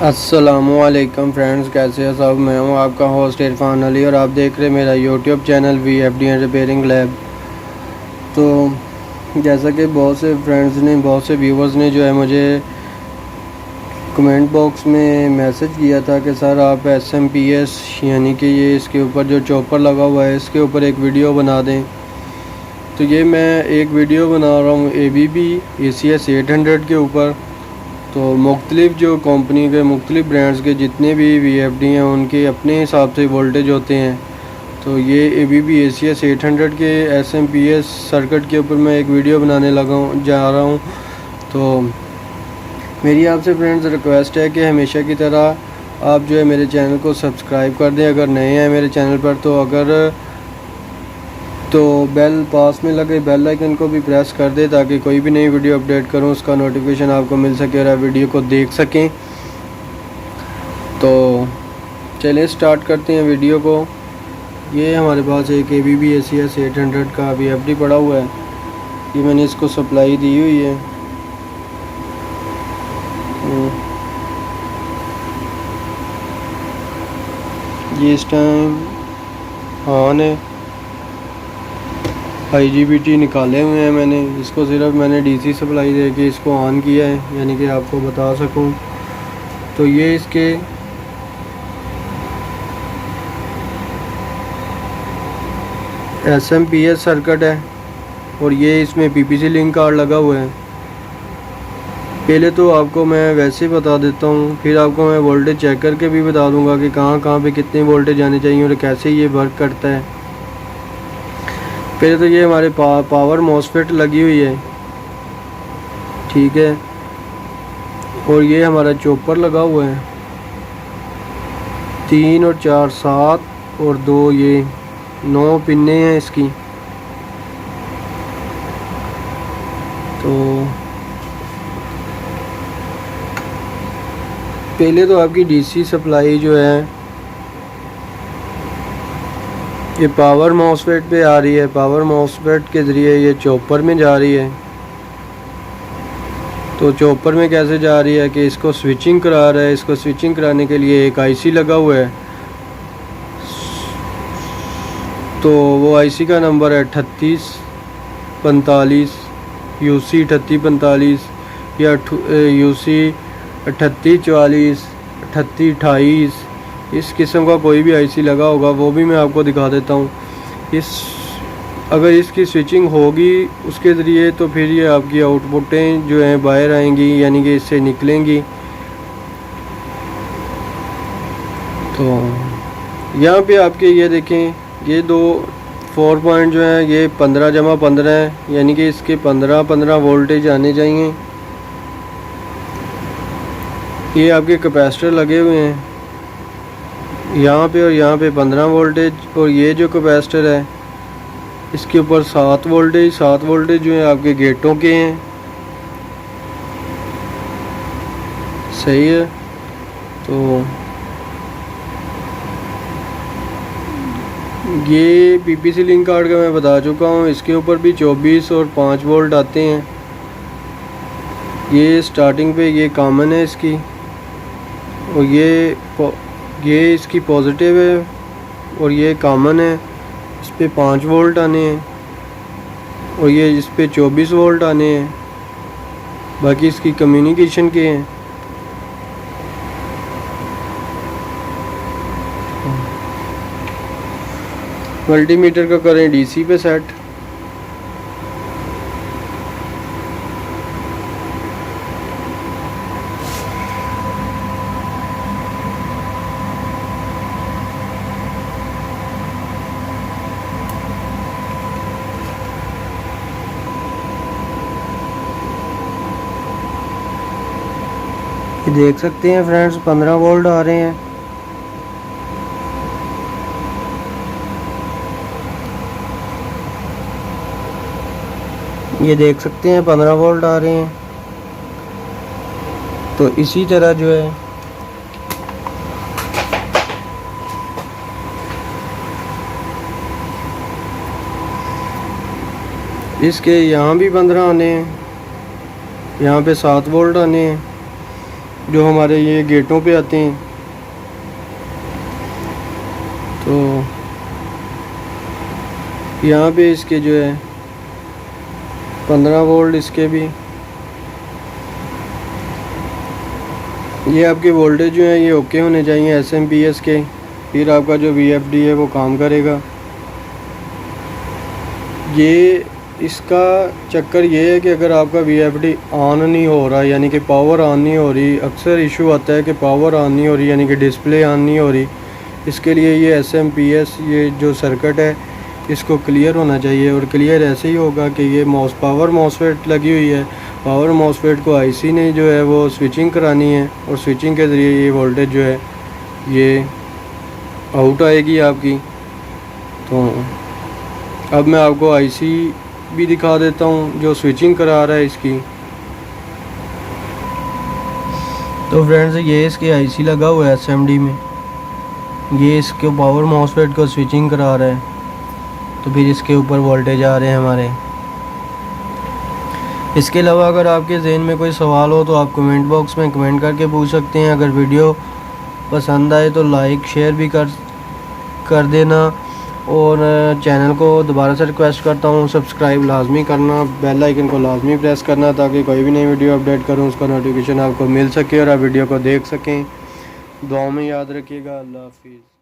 अस्सलामुअलैकुम फ्रेंड्स, कैसे हैं सब। मैं हूं आपका होस्ट इरफान अली और आप देख रहे हैं मेरा YouTube channel VFD and repairing lab. तो जैसा कि बहुत से फ्रेंड्स ने, बहुत से व्यूवर्स ने जो है मुझे कमेंट बॉक्स में मैसेज किया था कि सर आप SMP यानी कि ये इसके ऊपर जो चॉपर लगा हुआ है इसके ऊपर एक वीडियो बना दें। तो ये मैं एक वीडियो बना रहा हूँ ABB ACS 800 के ऊपर। तो मुख्तलिफ़ जो कंपनी के मुख्तलिफ़ ब्रांड्स के जितने भी VFD हैं उनके अपने हिसाब से वोल्टेज होते हैं। तो ये ABB ACS 800 के SMP सर्किट के ऊपर मैं एक वीडियो बनाने जा रहा हूँ। तो मेरी आपसे फ्रेंड्स रिक्वेस्ट है कि हमेशा की तरह आप जो है मेरे चैनल को सब्सक्राइब कर दें अगर नए हैं मेरे चैनल पर। तो बेल पास में लगे बेल आइकन को भी प्रेस कर दे ताकि कोई भी नई वीडियो अपडेट करूं उसका नोटिफिकेशन आपको मिल सके और आप वीडियो को देख सकें। तो चलिए स्टार्ट करते हैं वीडियो को। ये हमारे पास एक ABB ACS 800 का VFD पड़ा हुआ है। ये मैंने इसको सप्लाई दी हुई है। ये इस टाइम ऑन है। IGBT निकाले हुए हैं मैंने। इसको सिर्फ मैंने DC सप्लाई दे के इसको ऑन किया है, यानी कि आपको बता सकूं। तो ये इसके SMP सर्किट है और ये इसमें PPC लिंक कार्ड लगा हुआ है। पहले तो आपको मैं वैसे बता देता हूँ, फिर आपको मैं वोल्टेज चेक करके भी बता दूँगा कि कहाँ कहाँ पे कितने वोल्टेज आने चाहिए और कैसे ये वर्क करता है। पहले तो ये हमारे पावर MOSFET लगी हुई है, ठीक है। और ये हमारा चॉपर लगा हुआ है। 3 और 4 7 और 2 ये 9 पिन्ने हैं इसकी। तो पहले तो आपकी DC सप्लाई जो है ये पावर MOSFET पे आ रही है। पावर MOSFEट के ज़रिए ये चॉपर में जा रही है। तो चॉपर में कैसे जा रही है कि इसको स्विचिंग करा रहा है। इसको स्विचिंग कराने के लिए एक IC लगा हुआ है। तो वो IC का नंबर है 3845 UC 3845 या UC 3844 3828। इस किस्म का कोई भी IC लगा होगा वो भी मैं आपको दिखा देता हूँ। अगर इसकी स्विचिंग होगी उसके ज़रिए तो फिर ये आपकी आउटपुटें जो हैं बाहर आएंगी, यानी कि इससे निकलेंगी। तो यहाँ पे आपके ये देखें, ये 4 पॉइंट जो हैं ये 15-15 हैं, यानी कि इसके 15-15 वोल्टेज आने चाहिए। ये आपके कैपेसिटर लगे हुए हैं यहाँ पे और यहाँ पे 15 वोल्टेज। और ये जो कैपेसिटर है इसके ऊपर 7 वोल्टेज जो है आपके गेटों के हैं, सही है। तो ये PPC लिंक कार्ड का मैं बता चुका हूँ। इसके ऊपर भी 24 और 5 वोल्ट आते हैं। ये स्टार्टिंग पे ये कॉमन है इसकी, और ये इसकी पॉजिटिव है और ये कॉमन है। इस पे 5 वोल्ट आने हैं और ये इस पे 24 वोल्ट आने हैं। बाकी इसकी कम्युनिकेशन के हैं। मल्टीमीटर का करें DC पे सेट। ये देख सकते हैं फ्रेंड्स 15 वोल्ट आ रहे हैं। ये देख सकते हैं 15 वोल्ट आ रहे हैं। तो इसी तरह जो है इसके यहाँ भी 15 आने हैं, यहाँ पे 7 वोल्ट आने हैं। जो हमारे ये गेटों पे आते हैं। तो यहाँ पे इसके जो है 15 वोल्ट इसके भी, ये आपके वोल्टेज जो है ये ओके होने चाहिए SMPS के, फिर आपका जो VFD है वो काम करेगा। ये इसका चक्कर ये है कि अगर आपका VFD ऑन नहीं हो रहा, यानी कि पावर ऑन नहीं हो रही, अक्सर इशू आता है कि पावर ऑन नहीं हो रही, यानी कि डिस्प्ले ऑन नहीं हो रही। इसके लिए ये SMPS ये जो सर्किट है इसको क्लियर होना चाहिए, और क्लियर ऐसे ही होगा कि ये पावर मॉसफेट लगी हुई है। पावर मॉसफेट को IC ने जो है वो स्विचिंग करानी है, और स्विचिंग के ज़रिए ये वोल्टेज जो है ये आउट आएगी आपकी। तो अब मैं आपको IC भी दिखा देता हूँ जो स्विचिंग करा रहा है इसकी। तो फ्रेंड्स ये इसके IC लगा हुआ है SMD में, ये इसके पावर मॉसफेट को स्विचिंग करा रहा है। तो फिर इसके ऊपर वोल्टेज आ रहे हैं हमारे। इसके अलावा अगर आपके जहन में कोई सवाल हो तो आप कमेंट बॉक्स में कमेंट करके पूछ सकते हैं। अगर वीडियो पसंद आए तो लाइक शेयर भी कर देना, और चैनल को दोबारा से रिक्वेस्ट करता हूँ सब्सक्राइब लाजमी करना, बेल आइकन को लाजमी प्रेस करना, ताकि कोई भी नई वीडियो अपडेट करूँ उसका नोटिफिकेशन आपको मिल सके और आप वीडियो को देख सकें। दुआ में याद रखिएगा। अल्लाह हाफिज़।